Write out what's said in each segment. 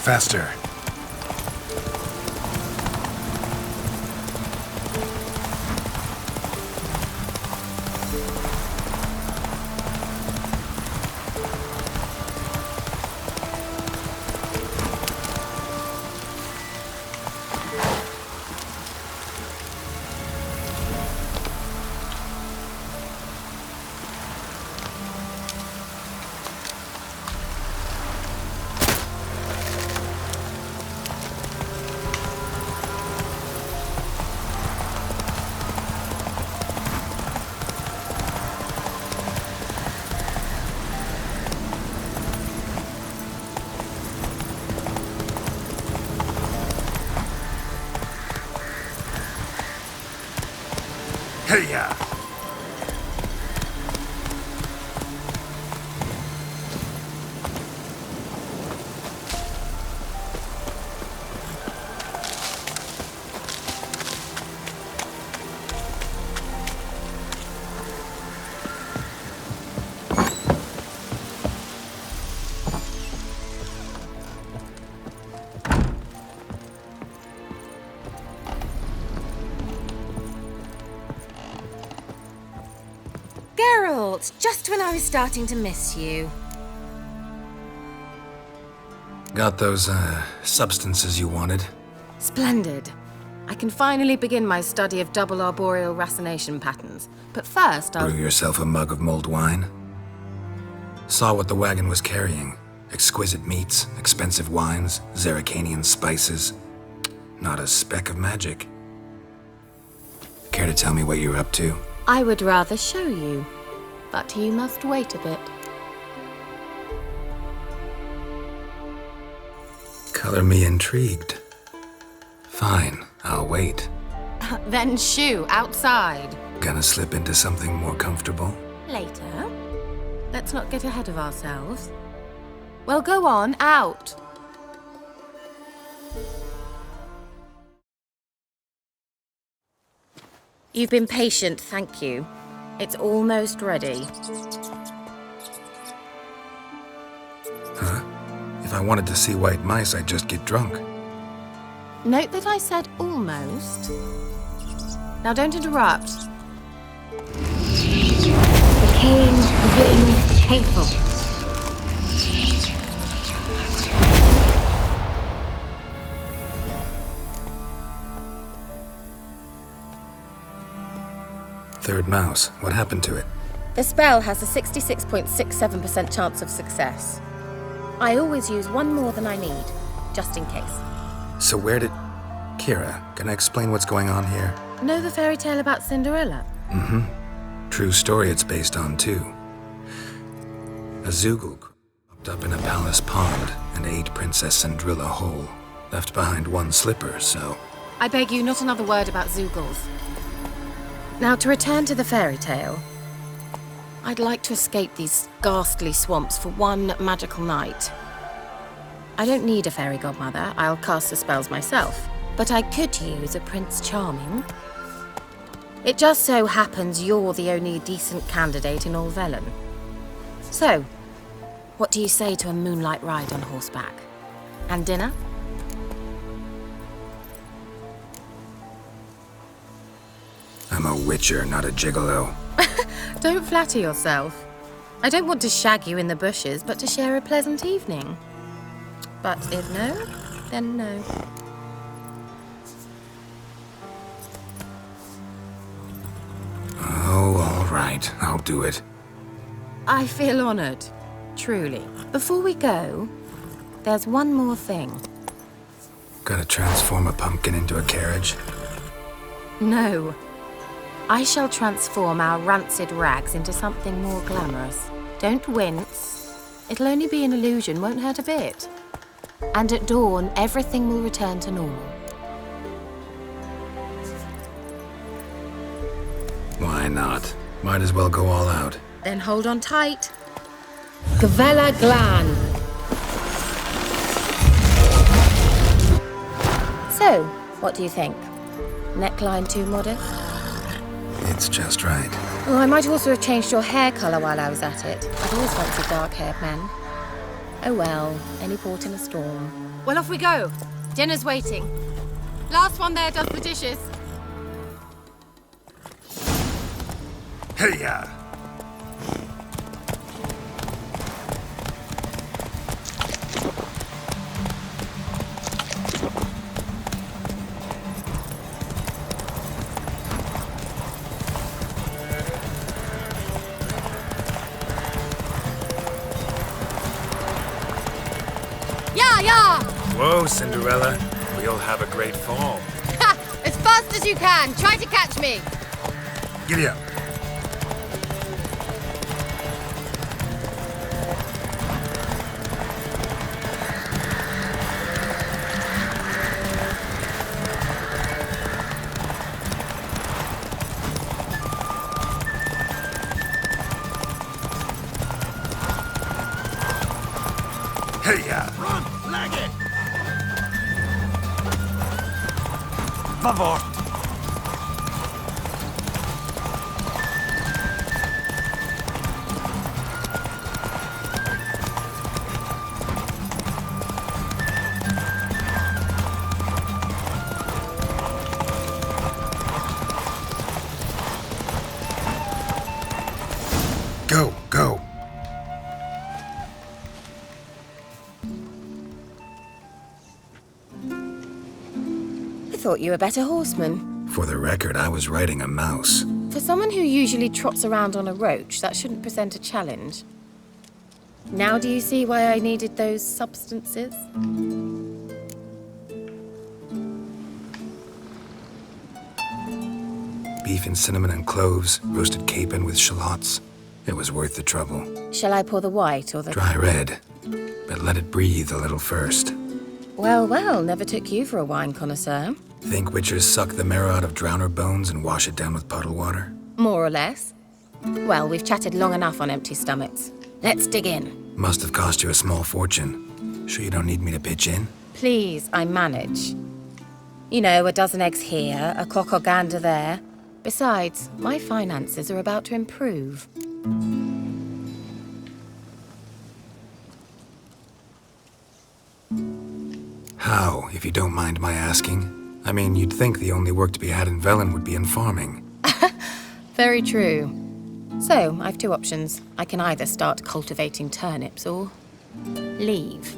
Faster. Hey-ya! Geralt, just when I was starting to miss you. Got those, substances you wanted? Splendid. I can finally begin my study of double arboreal racination patterns. But first, I'll... Brew yourself a mug of mulled wine? Saw what the wagon was carrying. Exquisite meats, expensive wines, Zerrikanian spices. Not a speck of magic. Care to tell me what you're up to? I would rather show you, but you must wait a bit. Color me intrigued. Fine, I'll wait. Then shoo, outside. Gonna slip into something more comfortable? Later. Let's not get ahead of ourselves. Well, go on, out. You've been patient, thank you. It's almost ready. Huh? If I wanted to see white mice, I'd just get drunk. Note that I said almost. Now don't interrupt. Decaying wing hateful. Third mouse. What happened to it? The spell has a 66.67% chance of success. I always use one more than I need, just in case. So where did... Kira, can I explain what's going on here? Know the fairy tale about Cinderella? Mm-hmm. True story it's based on, too. A Zugul popped up in a palace pond and ate Princess Cinderella whole. Left behind one slipper, so... I beg you, not another word about Zuguls. Now, to return to the fairy tale, I'd like to escape these ghastly swamps for one magical night. I don't need a fairy godmother, I'll cast the spells myself, but I could use a Prince Charming. It just so happens you're the only decent candidate in all Velen. So, what do you say to a moonlight ride on horseback? And dinner? I'm a witcher, not a gigolo. Don't flatter yourself. I don't want to shag you in the bushes, but to share a pleasant evening. But if no, then no. Oh, all right. I'll do it. I feel honored, truly. Before we go, there's one more thing. Gotta transform a pumpkin into a carriage? No. I shall transform our rancid rags into something more glamorous. Don't wince. It'll only be an illusion, won't hurt a bit. And at dawn, everything will return to normal. Why not? Might as well go all out. Then hold on tight. Gavella Glan. So, what do you think? Neckline too modest? It's just right. Oh, I might also have changed your hair colour while I was at it. I've always fancied dark-haired men. Oh well, any port in a storm. Well, off we go. Dinner's waiting. Last one there does the dishes. Hey, ya! Yeah! Whoa, Cinderella. We'll have a great fall. Ha! As fast as you can. Try to catch me. Giddy up. Hey, ya! Run! Lag it! Favor! Go, go. I thought you were a better horseman. For the record, I was riding a mouse. For someone who usually trots around on a roach, that shouldn't present a challenge. Now do you see why I needed those substances? Beef and cinnamon and cloves, roasted capon with shallots. It was worth the trouble. Shall I pour the white or the... Dry red, but let it breathe a little first. Well, well, never took you for a wine connoisseur. Think witchers suck the marrow out of drowner bones and wash it down with puddle water? More or less. Well, we've chatted long enough on empty stomachs. Let's dig in. Must have cost you a small fortune. Sure you don't need me to pitch in? Please, I manage. You know, a dozen eggs here, a cock or gander there. Besides, my finances are about to improve. How, if you don't mind my asking? I mean, you'd think the only work to be had in Velen would be in farming. Very true. So, I've two options. I can either start cultivating turnips or leave.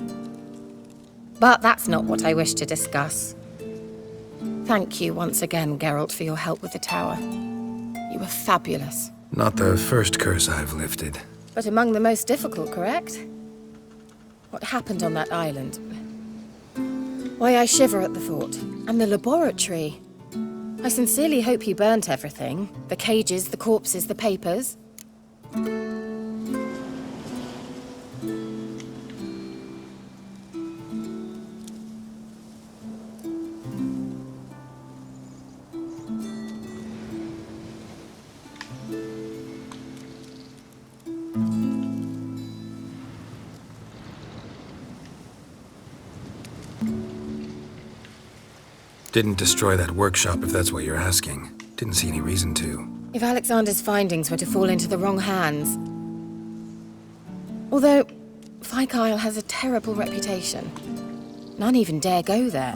But that's not what I wish to discuss. Thank you once again, Geralt, for your help with the tower. You were fabulous. Not the first curse I've lifted. But among the most difficult, correct? What happened on that island? Why, I shiver at the thought. And the laboratory. I sincerely hope you burnt everything. The cages, the corpses, the papers. Didn't destroy that workshop if that's what you're asking. Didn't see any reason to. If Alexander's findings were to fall into the wrong hands... Although, Fikyle has a terrible reputation. None even dare go there.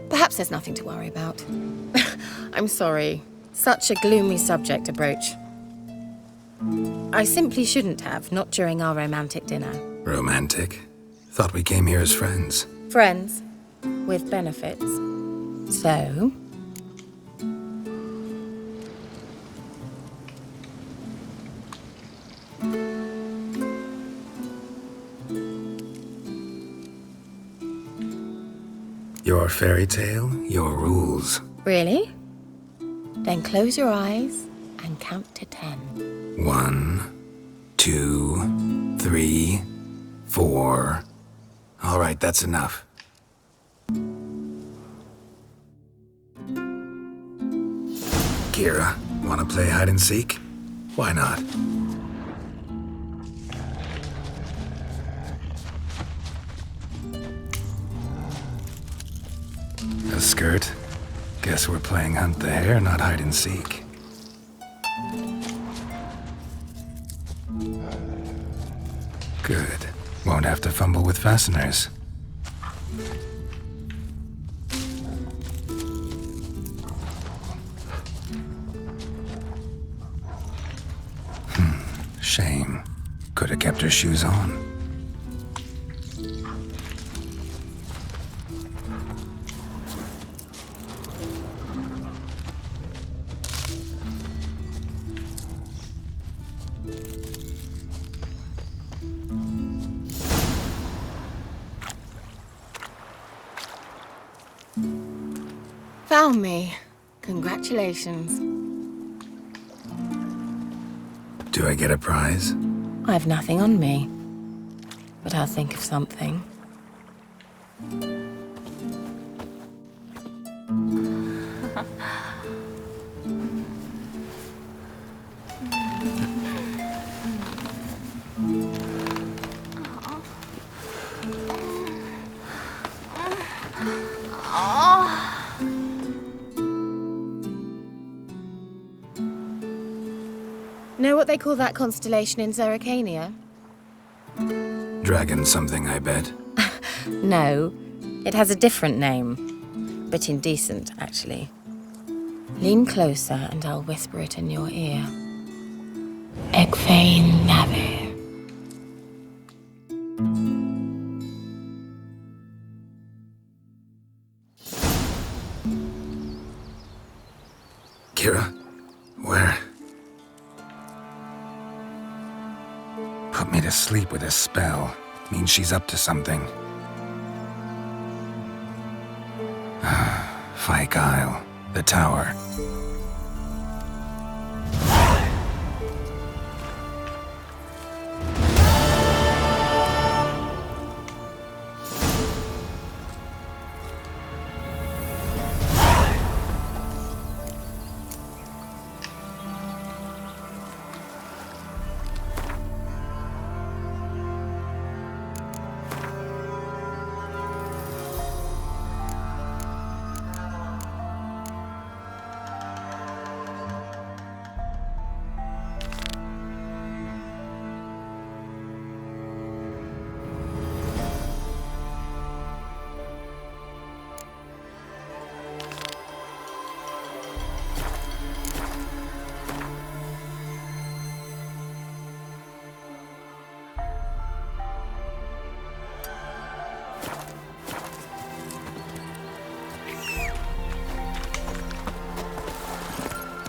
Perhaps there's nothing to worry about. I'm sorry. Such a gloomy subject to broach. I simply shouldn't have, not during our romantic dinner. Romantic? Thought we came here as friends. Friends, with benefits. So... Your fairy tale, your rules. Really? Then close your eyes and count to 10. 1, 2, 3, 4. All right, that's enough. Kira, wanna play hide and seek? Why not? A skirt? Guess we're playing hunt the hare, not hide and seek. Good. Won't have to fumble with fasteners. Shame. Could have kept her shoes on. Found me. Congratulations. Do I get a prize? I've nothing on me, but I'll think of something. Know what they call that constellation in Zeracania? Dragon something, I bet. No, it has a different name. Bit indecent, actually. Lean closer and I'll whisper it in your ear. Egfain Nave. Kira? Where? Put me to sleep with a spell. Means she's up to something. Fyke Isle. The tower.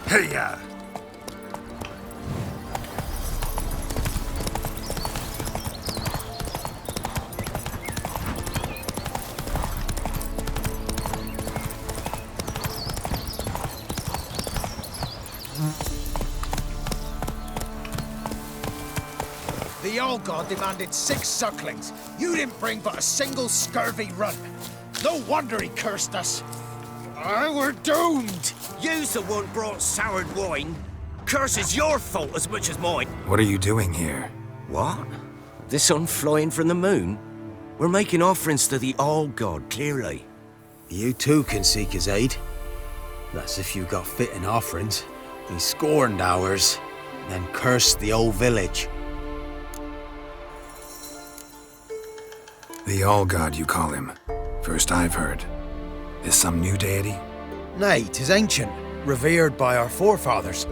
Hey-ya! The old god demanded 6 sucklings. You didn't bring but a single scurvy run. No wonder he cursed us. We're doomed! You's the one brought soured wine. Curse is your fault as much as mine. What are you doing here? What? The sun flying from the moon? We're making offerings to the All-God, clearly. You too can seek his aid. That's if you got fitting offerings. He scorned ours, then cursed the old village. The All-God, you call him. First I've heard. Is some new deity? Nay, 'tis ancient, revered by our forefathers.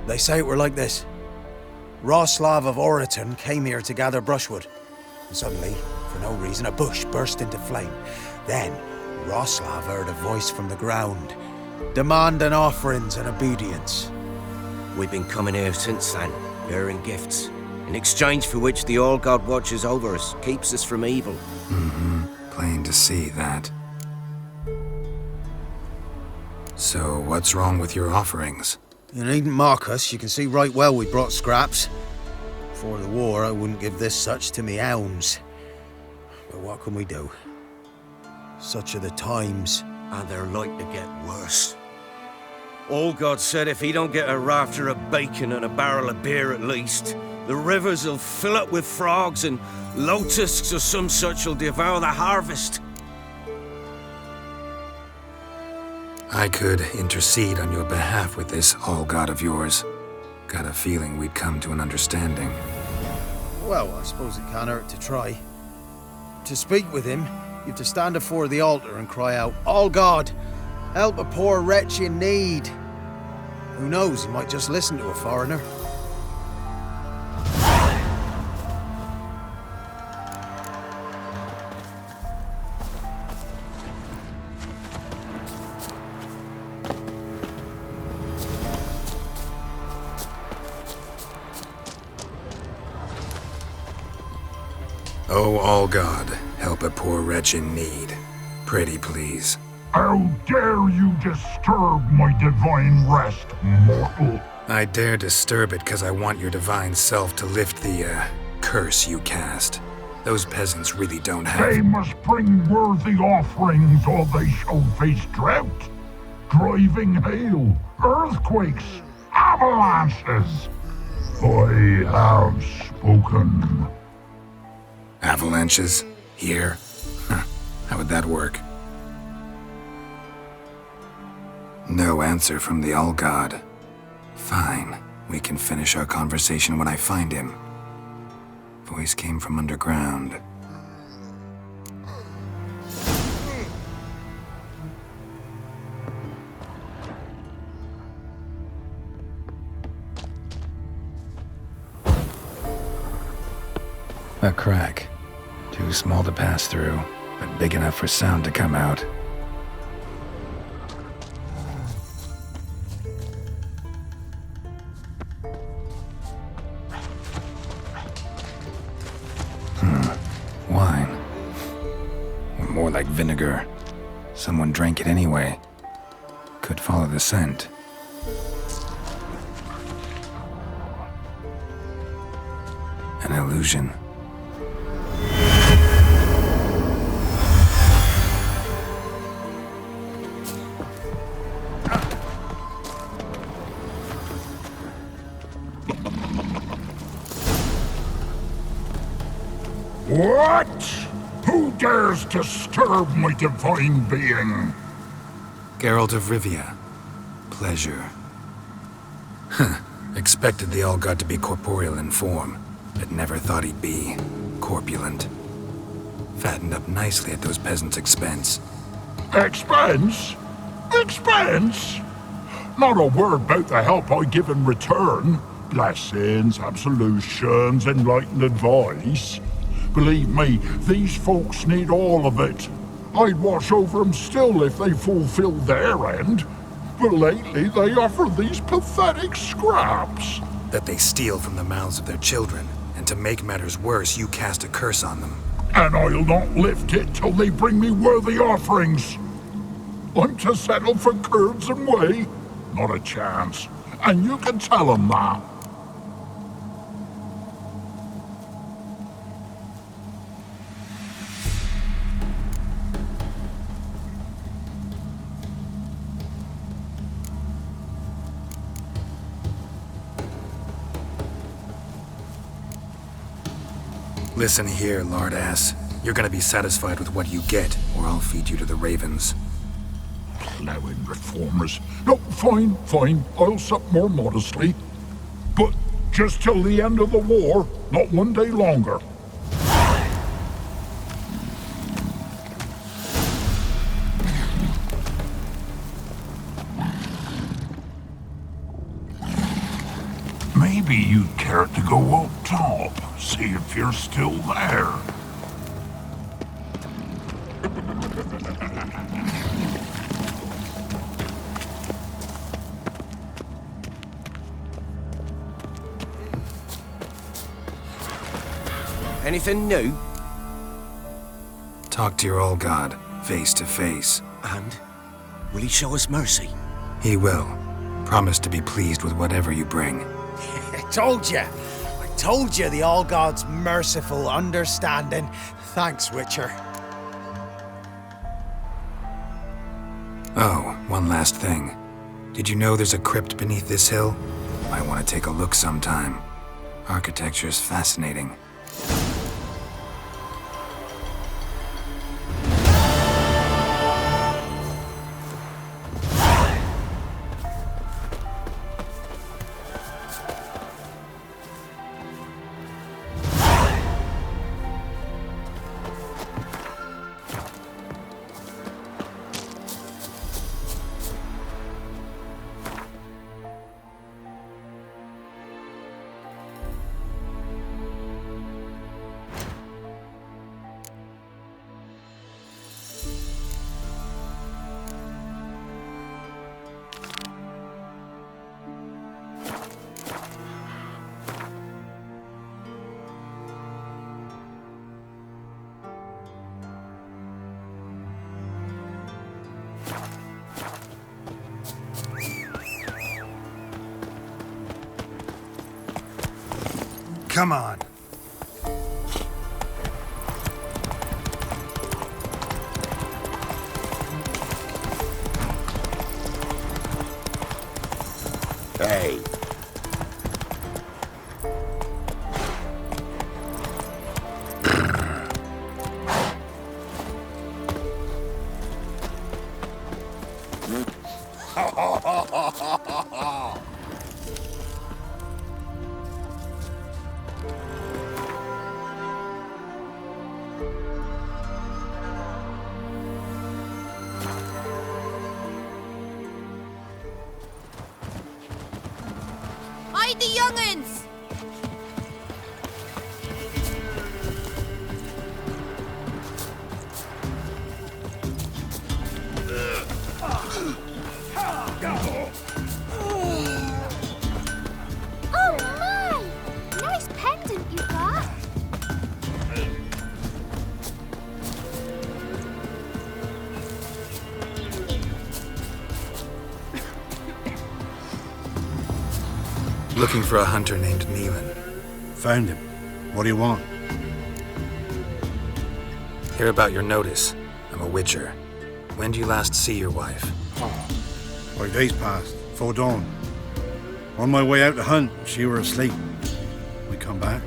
They say it were like this. Roslav of Oriton came here to gather brushwood. And suddenly, for no reason, a bush burst into flame. Then, Roslav heard a voice from the ground, demanding offerings and obedience. We've been coming here since then, bearing gifts, in exchange for which the All-God watches over us, keeps us from evil. Plain to see that. So, what's wrong with your offerings? You needn't mock us, you can see right well we brought scraps. Before the war, I wouldn't give this such to me hounds. But what can we do? Such are the times. And they're like to get worse. All-God said if he don't get a rafter of bacon and a barrel of beer at least, the rivers will fill up with frogs and locusts or some such will devour the harvest. I could intercede on your behalf with this All-God of yours. Got a feeling we'd come to an understanding. Well, I suppose it can't hurt to try. To speak with him, you have to stand before the altar and cry out, "All God, help a poor wretch in need." Who knows, he might just listen to a foreigner. Oh, all God, help a poor wretch in need. Pretty please. How dare you disturb my divine rest, mortal? I dare disturb it because I want your divine self to lift the, curse you cast. Those peasants really don't have— They must bring worthy offerings or they shall face drought, driving hail, earthquakes, avalanches. I have spoken. Avalanches? Here? Huh. How would that work? No answer from the All-God. Fine. We can finish our conversation when I find him. Voice came from underground. A crack. Too small to pass through, but big enough for sound to come out. Wine. Or more like vinegar. Someone drank it anyway. Could follow the scent. An illusion. What? Who dares disturb my divine being? Geralt of Rivia. Pleasure. Expected the All-God to be corporeal in form, but never thought he'd be corpulent. Fattened up nicely at those peasants' expense. Expense? Expense? Not a word about the help I give in return. Blessings, absolutions, enlightened advice. Believe me, these folks need all of it. I'd watch over them still if they fulfilled their end. But lately they offer these pathetic scraps. That they steal from the mouths of their children, and to make matters worse, you cast a curse on them. And I'll not lift it till they bring me worthy offerings. I'm to settle for curds and whey? Not a chance. And you can tell them that. Listen here, lard-ass. You're gonna be satisfied with what you get, or I'll feed you to the ravens. Plowing reformers. No, fine. I'll sup more modestly. But just till the end of the war, not one day longer. Maybe you'd care to go up top, see if you're still there. Anything new? Talk to your All-God, face to face. And will he show us mercy? He will. Promise to be pleased with whatever you bring. I told you the All-God's merciful, understanding. Thanks, Witcher. Oh, one last thing. Did you know there's a crypt beneath this hill? Might want to take a look sometime. Architecture's fascinating. Come on. Hey. Hide the young'uns! Oh my! Nice pendant you got. Looking for a hunter named Neelan. Found him. What do you want? Hear about your notice. I'm a witcher. When do you last see your wife? 5 days passed, 'fore dawn. On my way out to hunt, she were asleep. We come back,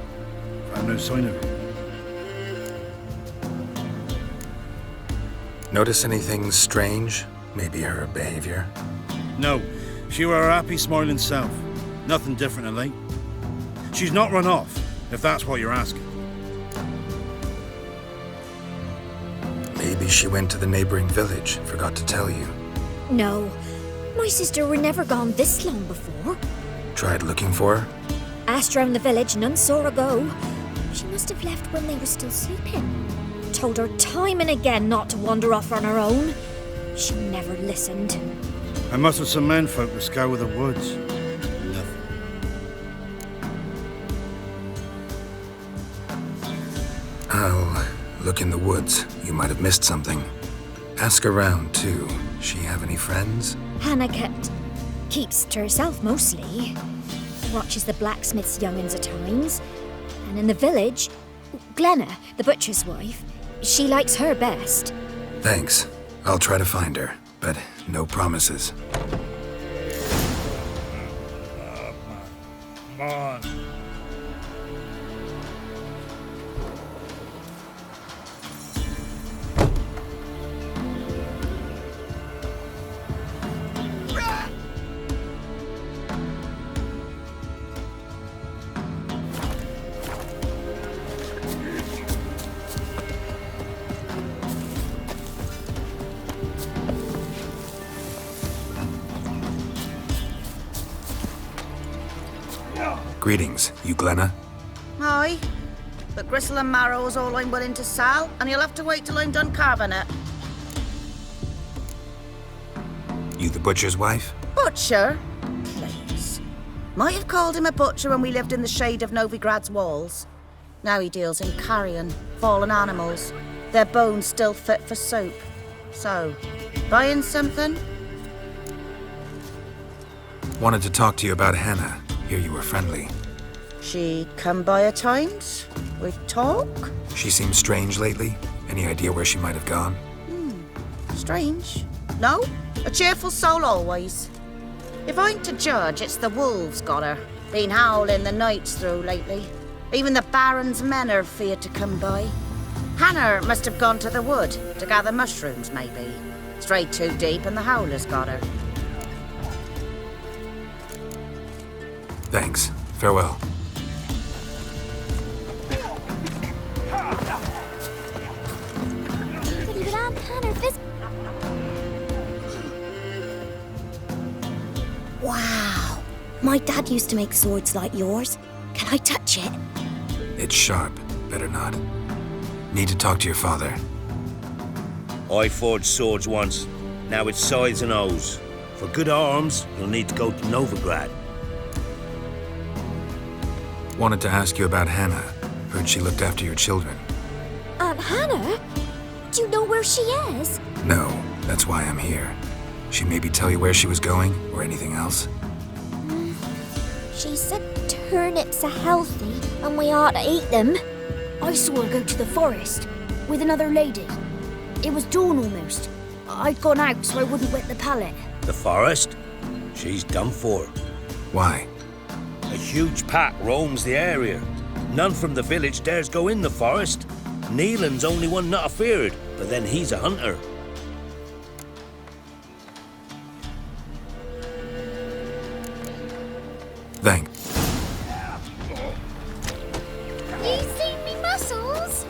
found no sign of her. Notice anything strange? Maybe her behavior? No, she were her happy, smiling self. Nothing different of late. She's not run off, if that's what you're asking. Maybe she went to the neighboring village, forgot to tell you. No, my sister were never gone this long before. Tried looking for her? Asked round the village, none saw her go. She must have left when they were still sleeping. Told her time and again not to wander off on her own. She never listened. I must have some menfolk to scour the woods. Nothing. I'll look in the woods. You might have missed something. Ask around, too. She have any friends? Hannah keeps to herself mostly. Watches the blacksmith's young'uns at times. And in the village, Glenna, the butcher's wife, she likes her best. Thanks. I'll try to find her, but no promises. Come on. Greetings, you Glenna? Aye, but gristle and marrow's all I'm willing to sell, and you'll have to wait till I'm done carving it. You the butcher's wife? Butcher? Please. Might have called him a butcher when we lived in the shade of Novigrad's walls. Now he deals in carrion, fallen animals, their bones still fit for soup. So, buying something? Wanted to talk to you about Hannah. Hear you were friendly. She come by at times? We talk? She seems strange lately. Any idea where she might have gone? Strange. No, a cheerful soul always. If I'm to judge, it's the wolves got her. Been howling the nights through lately. Even the Baron's men are feared to come by. Hannah must have gone to the wood to gather mushrooms, maybe. Strayed too deep and the howlers got her. Thanks. Farewell. Wow. My dad used to make swords like yours. Can I touch it? It's sharp. Better not. Need to talk to your father. I forged swords once. Now it's scythes and hoes. For good arms, you'll need to go to Novigrad. Wanted to ask you about Hannah. Heard she looked after your children. Aunt Hannah? Do you know where she is? No, that's why I'm here. She maybe tell you where she was going, or anything else? She said turnips are healthy And we ought to eat them. I saw her go to the forest with another lady. It was dawn almost. I'd gone out so I wouldn't wet the pallet. The forest? She's done for. Why? A huge pack roams the area. None from the village dares go in the forest. Neelan's only one not afeared, but then he's a hunter. Thanks. You seen me muscles?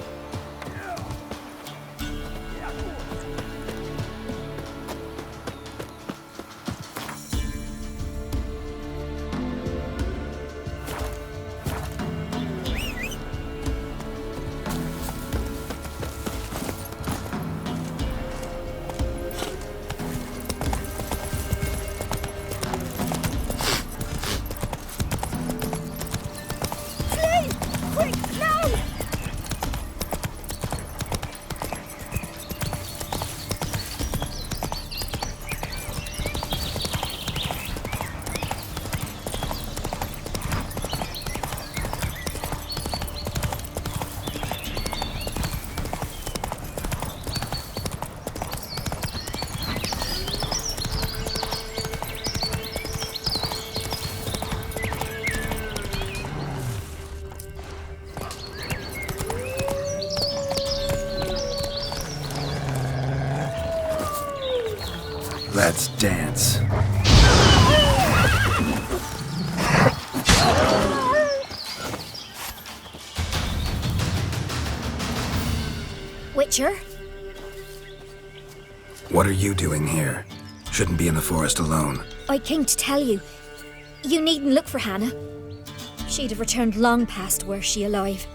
Let's dance. Witcher? What are you doing here? Shouldn't be in the forest alone. I came to tell you. You needn't look for Hannah. She'd have returned long past were she alive.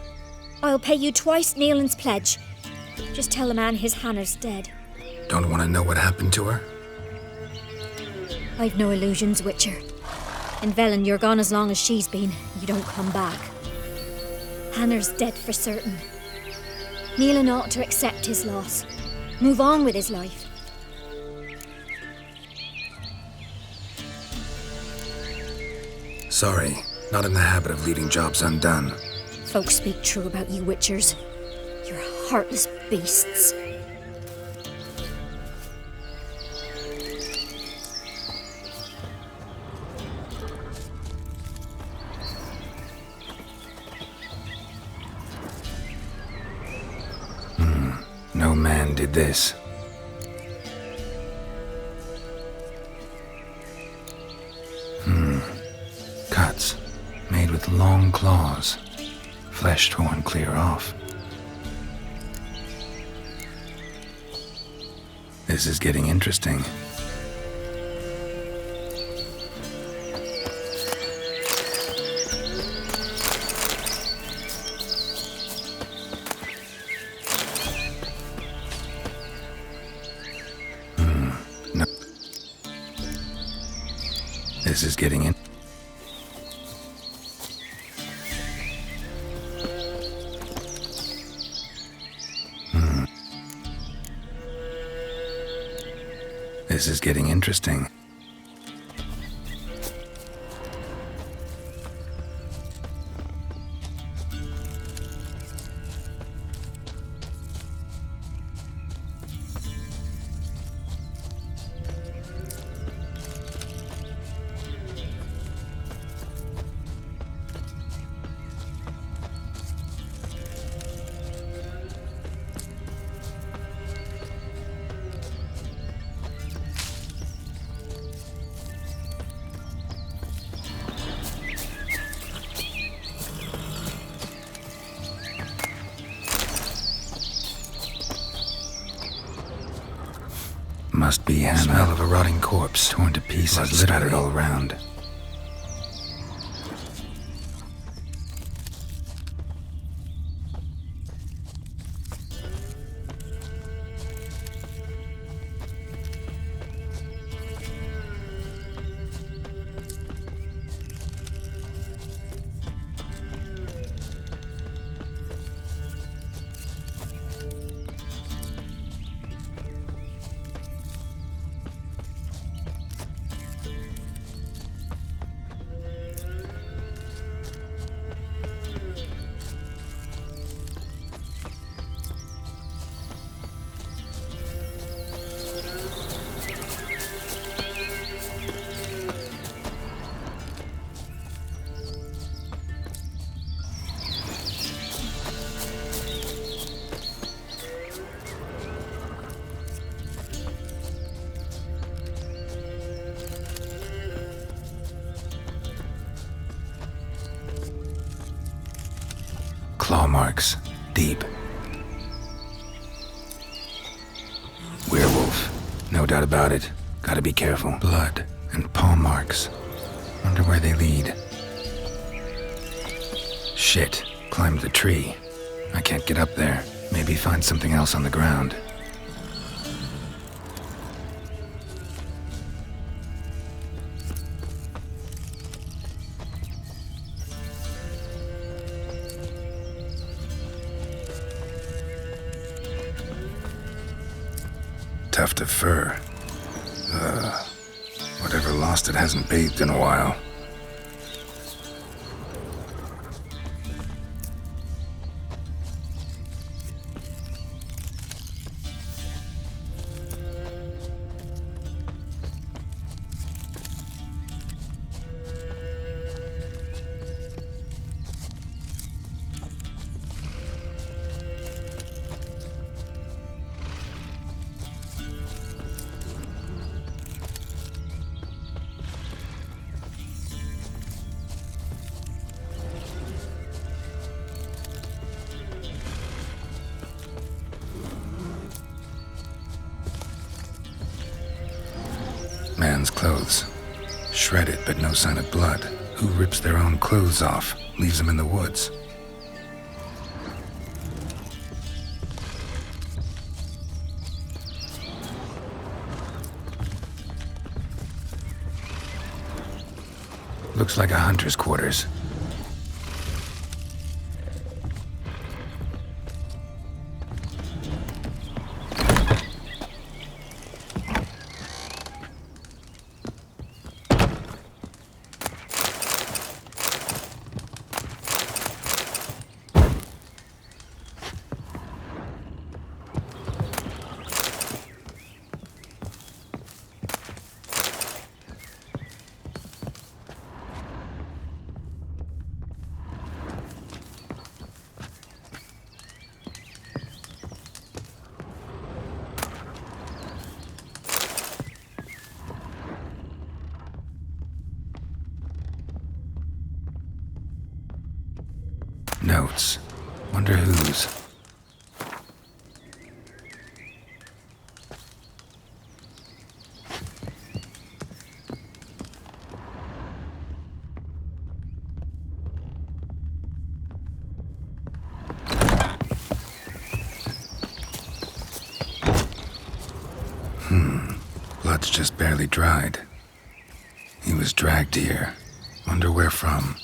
I'll pay you twice Neelan's pledge. Just tell the man his Hannah's dead. Don't want to know what happened to her? I've no illusions, Witcher. In Velen, you're gone as long as she's been. You don't come back. Hannah's dead for certain. Neelan ought to accept his loss. Move on with his life. Sorry, not in the habit of leaving jobs undone. Folks speak true about you, Witchers. You're heartless beasts. No man did this. Cuts, made with long claws. Flesh torn clear off. This is getting interesting. No. This is getting in. This is getting interesting. Must be Hannah. Smell of a rotting corpse, torn to pieces, littered all around. Claw marks. Deep. Werewolf. No doubt about it. Gotta be careful. Blood and paw marks. Wonder where they lead. Shit. Climbed the tree. I can't get up there. Maybe find something else on the ground. Tuft of fur. Whatever lost it hasn't bathed in a while. Man's clothes. Shredded, but no sign of blood. Who rips their own clothes off, leaves them in the woods? Looks like a hunter's quarters. Notes. Wonder whose. Blood's just barely dried. He was dragged here. Wonder where from.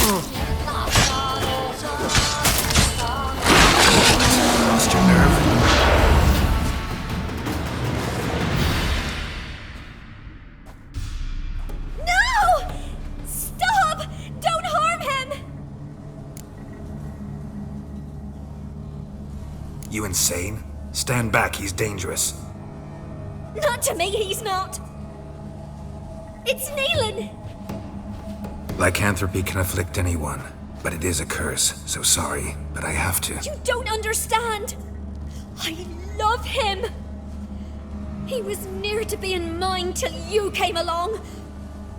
Lost your nerve? No! Stop! Don't harm him! You insane? Stand back, he's dangerous. Not to me, he's not. It's Neelan. Lycanthropy can afflict anyone, but it is a curse, so sorry, but I have to. You don't understand. I love him. He was near to being mine till you came along.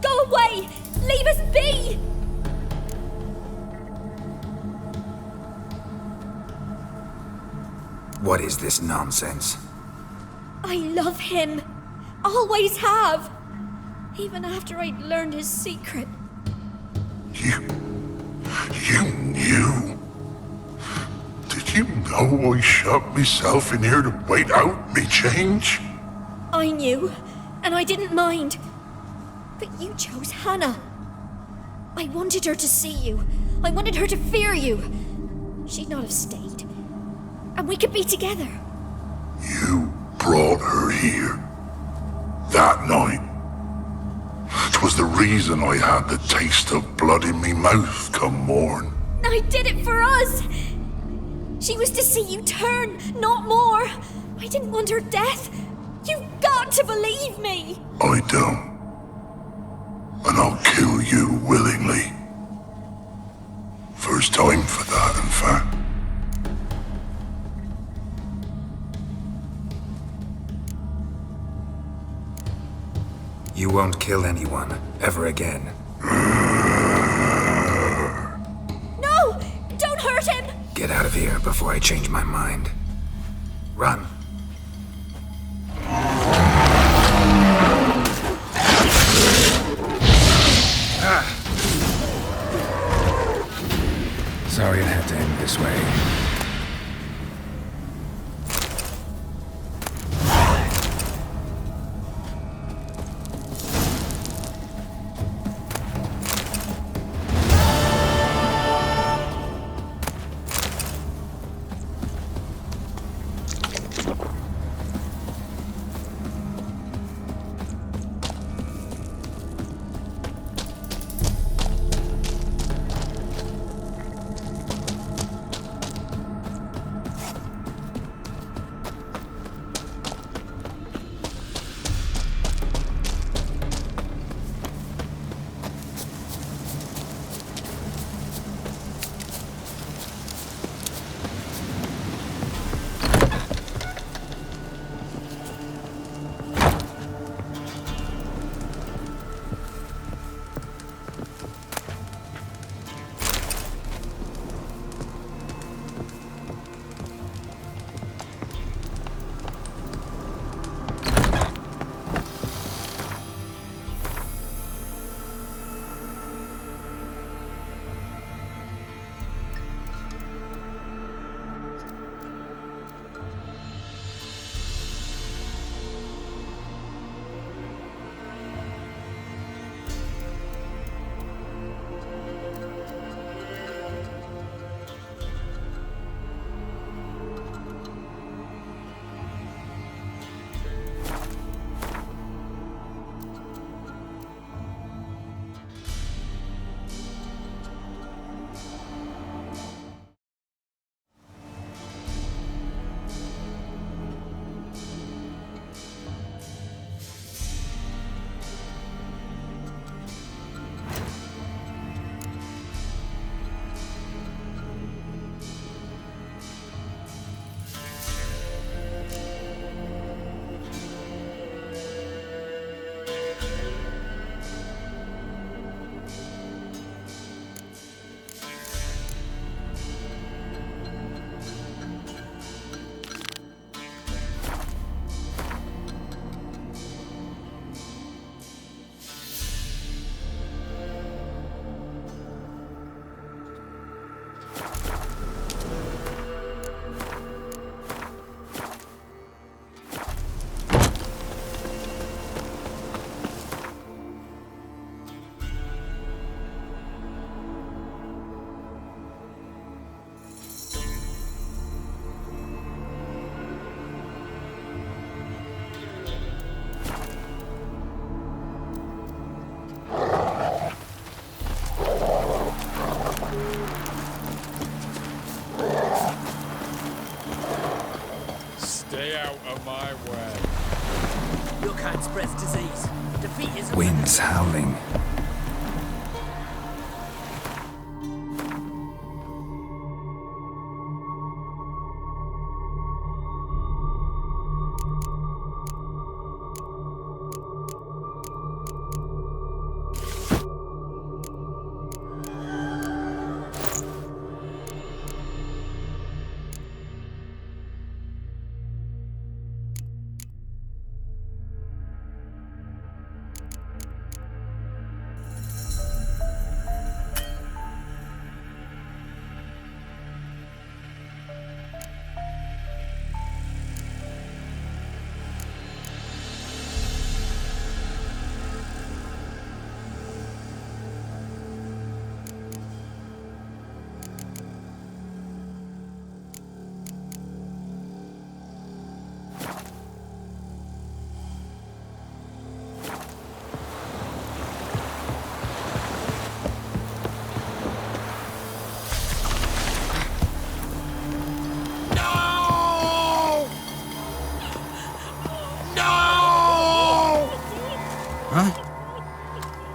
Go away! Leave us be! What is this nonsense? I love him. Always have. Even after I'd learned his secret. You knew? Did you know I shut myself in here to wait out me change? I knew, and I didn't mind. But you chose Hannah. I wanted her to see you. I wanted her to fear you. She'd not have stayed. And we could be together. You brought her here. That night. 'Twas the reason I had the taste of blood in me mouth come morn. I did it for us. She was to see you turn, not more. I didn't want her death. You've got to believe me. I don't. And I'll kill you willingly. First time for that, in fact. You won't kill anyone, ever again. No! Don't hurt him! Get out of here before I change my mind. Run. Sorry it had to end this way. Winds howling.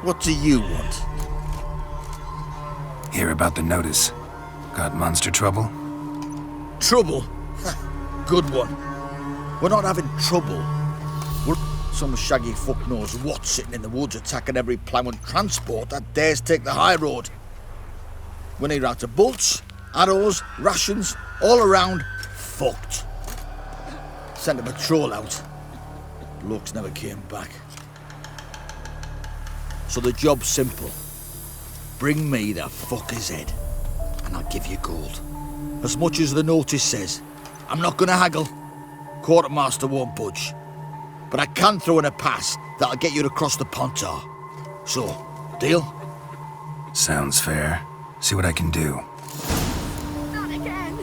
What do you want? Hear about the notice. Got monster trouble? Trouble? Good one. We're not having trouble. We're some shaggy fuck knows what sitting in the woods attacking every plough and transport that dares take the high road. We're near out of bolts, arrows, rations, all around, fucked. Sent a patrol out. Blokes never came back. So the job's simple. Bring me the fucker's head, and I'll give you gold. As much as the notice says. I'm not gonna haggle. Quartermaster won't budge. But I can throw in a pass that'll get you across the Pontar. So, deal? Sounds fair. See what I can do. Not again!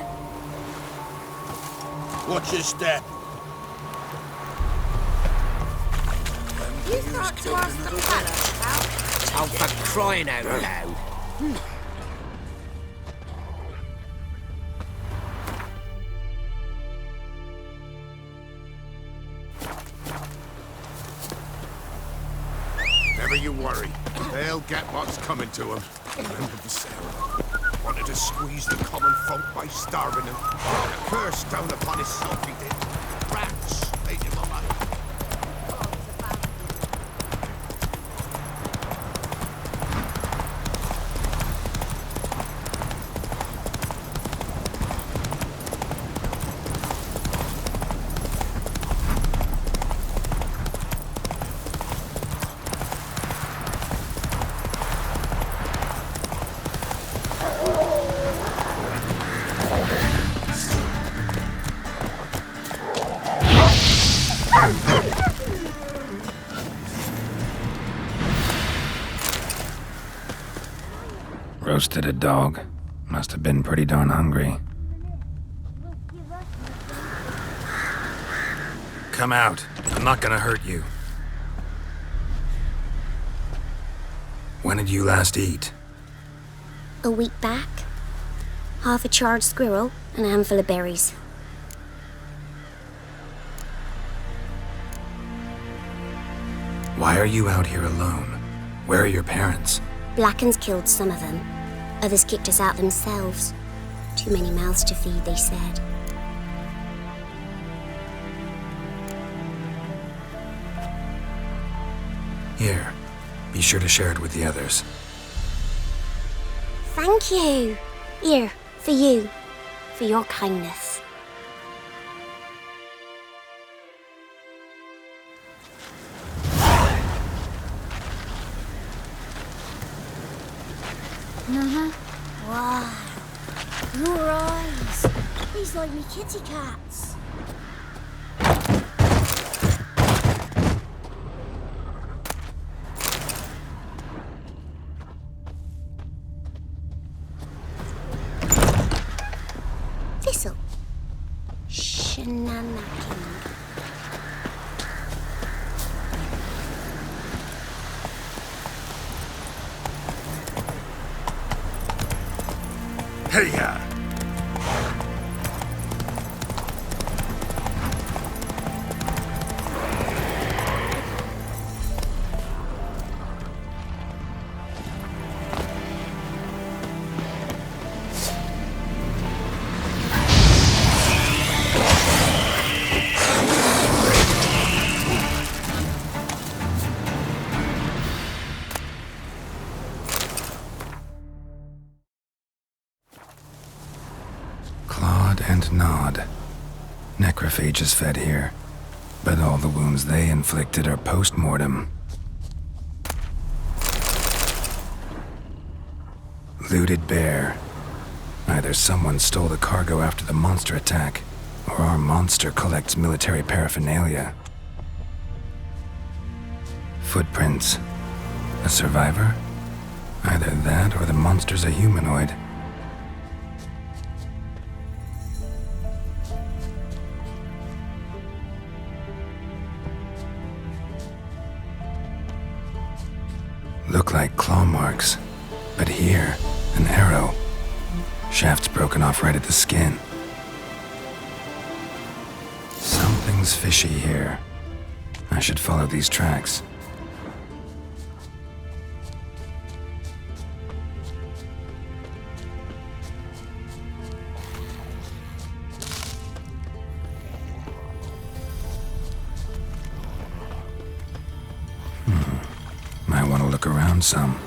Watch your step. You thought to ask the palace about? Oh, for crying out loud. Never you worry. They'll get what's coming to them. Remember the Sarah. Wanted to squeeze the common folk by starving them. Brought a curse down upon his self he did. Rats made him alive. Roasted a dog. Must have been pretty darn hungry. Come out. I'm not gonna hurt you. When did you last eat? A week back. Half a charred squirrel and a handful of berries. Why are you out here alone? Where are your parents? Blackens killed some of them. Others kicked us out themselves. Too many mouths to feed, they said. Here. Be sure to share it with the others. Thank you. Here, for you. For your kindness. Wow. Your eyes. These like me kitty cats. Thistle. Shenanacking. Hey-ya! Nod and nod. Necrophages fed here, but all the wounds they inflicted are post-mortem. Looted bear. Either someone stole the cargo after the monster attack, or our monster collects military paraphernalia. Footprints. A survivor? Either that or the monster's a humanoid. Look like claw marks, but here, an arrow. Shaft's broken off right at the skin. Something's fishy here. I should follow these tracks. Might want to look around some.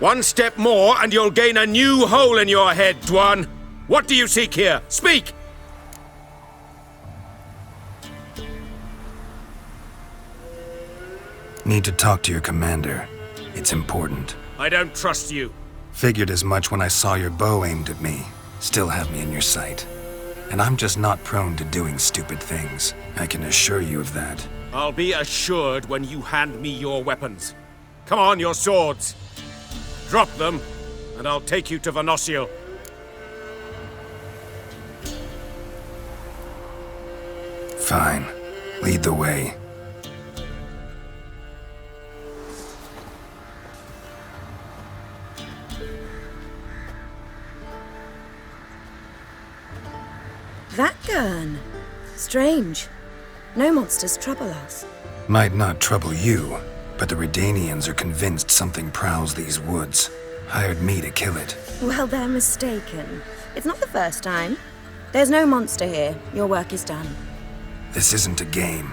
One step more and you'll gain a new hole in your head, Dwan. What do you seek here? Speak! Need to talk to your commander. It's important. I don't trust you. Figured as much when I saw your bow aimed at me. Still have me in your sight. And I'm just not prone to doing stupid things. I can assure you of that. I'll be assured when you hand me your weapons. Come on, your swords. Drop them, and I'll take you to Venosio. Fine. Lead the way. That gun. Strange. No monsters trouble us. Might not trouble you, but the Redanians are convinced something prowls these woods. Hired me to kill it. Well, they're mistaken. It's not the first time. There's no monster here. Your work is done. This isn't a game.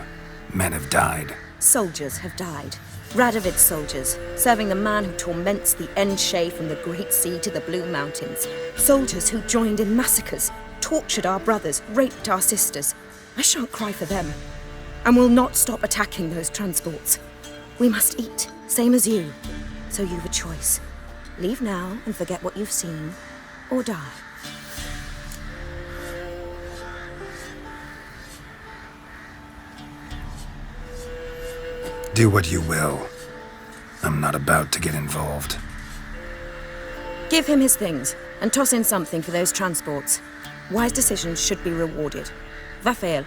Men have died. Soldiers have died. Radovid's soldiers, serving the man who torments the Endshay from the Great Sea to the Blue Mountains. Soldiers who joined in massacres, tortured our brothers, raped our sisters. I shan't cry for them, and will not stop attacking those transports. We must eat, same as you. So you've a choice. Leave now and forget what you've seen, or die. Do what you will. I'm not about to get involved. Give him his things, and toss in something for those transports. Wise decisions should be rewarded. Vafael.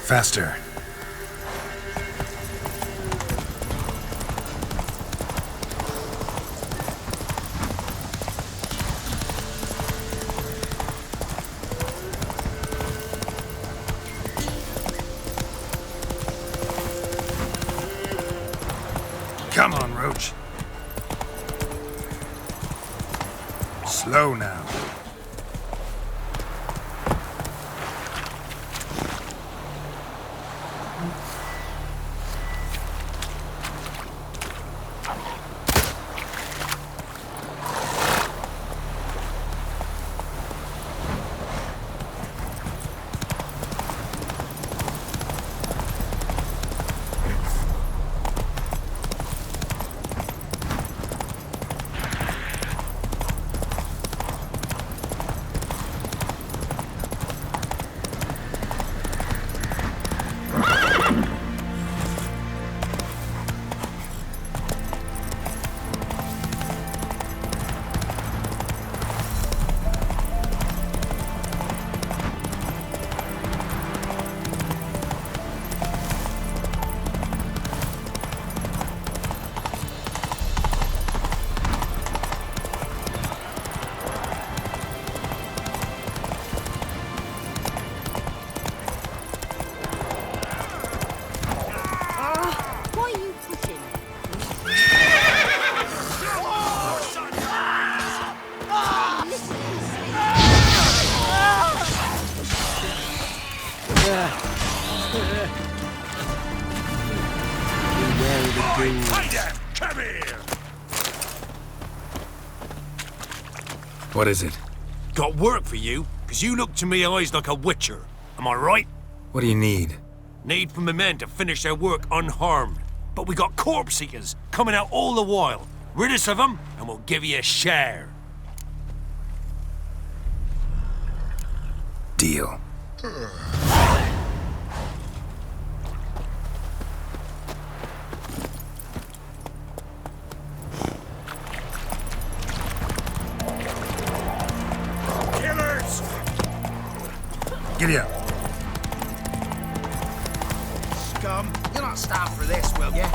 Faster. Come on, Roach. Slow now. Come here! What is it? Got work for you, because you look to me eyes like a witcher. Am I right? What do you need? Need for my men to finish their work unharmed. But we got corpse eaters coming out all the while. Rid us of them, and we'll give you a share. Deal. Killers! Giddy up. Scum, you'll not stop for this, will ya?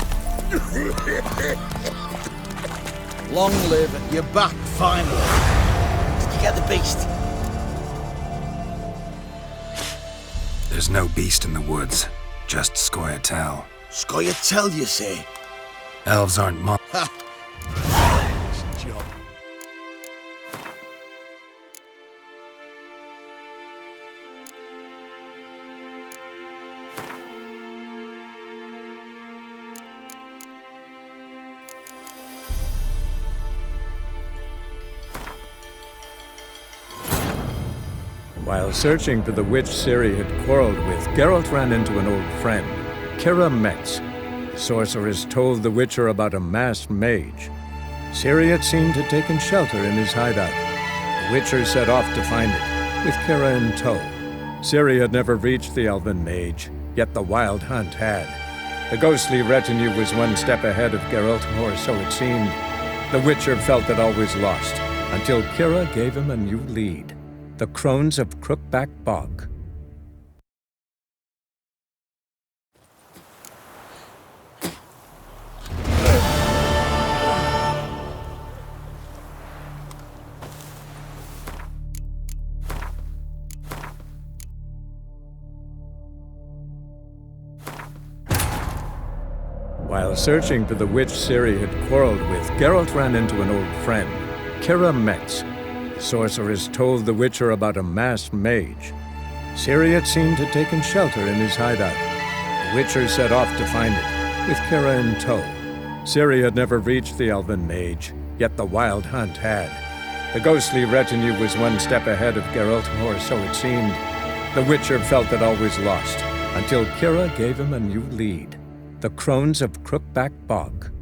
Long live, you're back finally. Did you get the beast? There's no beast in the woods, just Scoia'tael. Scoia'tael, you say? Elves aren't mon- Ha! Nice job. While searching for the witch Ciri had quarreled with, Geralt ran into an old friend, Kira Metz. The sorceress told the Witcher about a masked mage. Ciri had seemed to have taken shelter in his hideout. The Witcher set off to find it, with Kira in tow. Ciri had never reached the elven mage, yet the wild hunt had. The ghostly retinue was one step ahead of Geralt, or so it seemed. The Witcher felt that all was lost, until Kira gave him a new lead. The Crones of Crookback Bog. While searching for the witch Ciri had quarreled with, Geralt ran into an old friend, Kira Metz. The sorceress told the Witcher about a masked mage. Ciri had seemed to have taken shelter in his hideout. The Witcher set off to find it, with Kira in tow. Ciri had never reached the elven mage, yet the wild hunt had. The ghostly retinue was one step ahead of Geralt, or so it seemed. The Witcher felt that all was lost, until Kira gave him a new lead. The Crones of Crookback Bog.